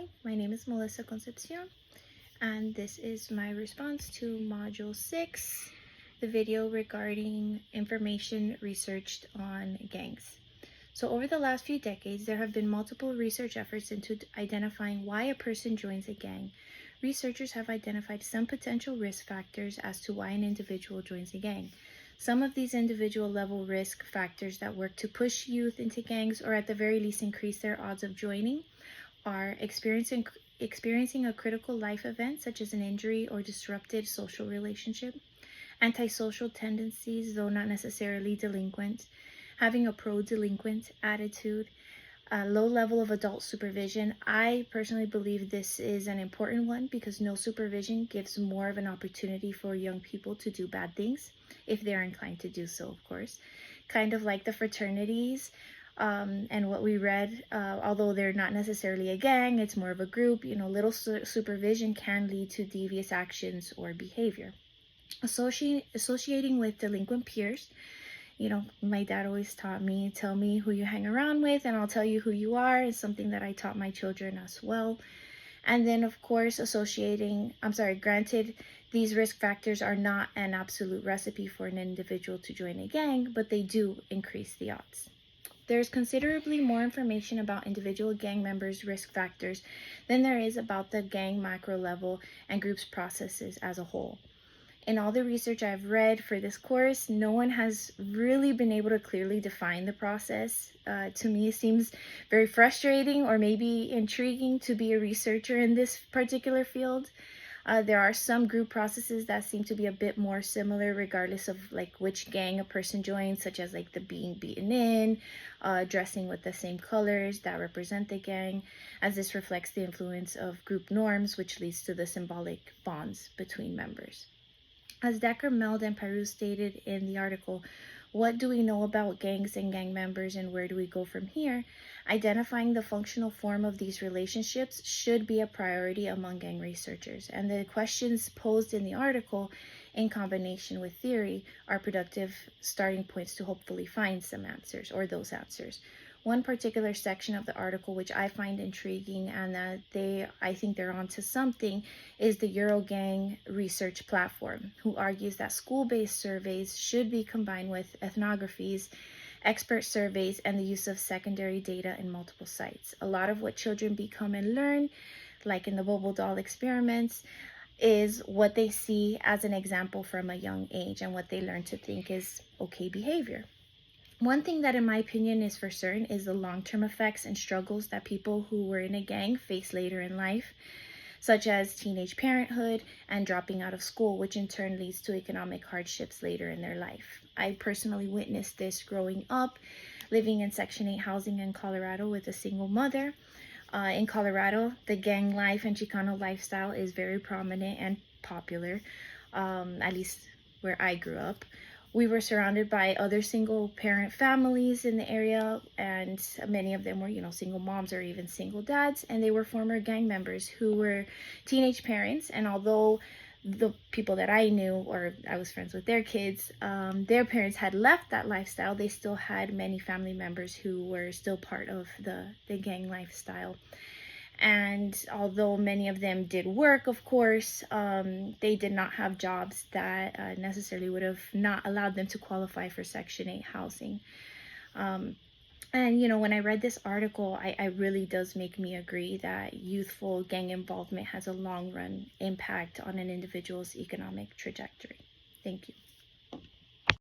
Hi, my name is Melissa Concepcion, and this is my response to Module 6, the video regarding information researched on gangs. So over the last few decades, there have been multiple research efforts into identifying why a person joins a gang. Researchers have identified some potential risk factors as to why an individual joins a gang. Some of these individual level risk factors that work to push youth into gangs, or at the very least increase their odds of joining, are experiencing a critical life event such as an injury or disrupted social relationship, antisocial tendencies, though not necessarily delinquent, having a pro-delinquent attitude, a low level of adult supervision. I personally believe this is an important one because no supervision gives more of an opportunity for young people to do bad things, if they're inclined to do so, of course. Kind of like the fraternities, and what we read, although they're not necessarily a gang, it's more of a group, little supervision can lead to devious actions or behavior. Associating with delinquent peers, my dad always taught me, tell me who you hang around with and I'll tell you who you are, is something that I taught my children as well. And then, of course, granted, these risk factors are not an absolute recipe for an individual to join a gang, but they do increase the odds. There's considerably more information about individual gang members' risk factors than there is about the gang macro level and group's processes as a whole. In all the research I've read for this course, no one has really been able to clearly define the process. To me, it seems very frustrating or maybe intriguing to be a researcher in this particular field. There are some group processes that seem to be a bit more similar regardless of which gang a person joins, such as the being beaten in, dressing with the same colors that represent the gang, as this reflects the influence of group norms, which leads to the symbolic bonds between members. As Decker, Meld, and Peru stated in the article, what do we know about gangs and gang members and where do we go from here? Identifying the functional form of these relationships should be a priority among gang researchers, and the questions posed in the article, in combination with theory, are productive starting points to hopefully find some answers, or those answers. One particular section of the article which I find intriguing and that I think they're onto something is the Eurogang research platform, who argues that school-based surveys should be combined with ethnographies, expert surveys, and the use of secondary data in multiple sites. A lot of what children become and learn, like in the Bobo doll experiments, is what they see as an example from a young age and what they learn to think is okay behavior. One thing that in my opinion is for certain is the long-term effects and struggles that people who were in a gang face later in life, such as teenage parenthood and dropping out of school, which in turn leads to economic hardships later in their life. I personally witnessed this growing up, living in Section 8 housing in Colorado with a single mother. In Colorado, the gang life and Chicano lifestyle is very prominent and popular, at least where I grew up. We were surrounded by other single parent families in the area, and many of them were, single moms or even single dads, and they were former gang members who were teenage parents. And although the people that I knew, or I was friends with their kids, their parents had left that lifestyle, they still had many family members who were still part of the gang lifestyle. And although many of them did work, of course, they did not have jobs that necessarily would have not allowed them to qualify for Section 8 housing. And, when I read this article, I really does make me agree that youthful gang involvement has a long-run impact on an individual's economic trajectory. Thank you.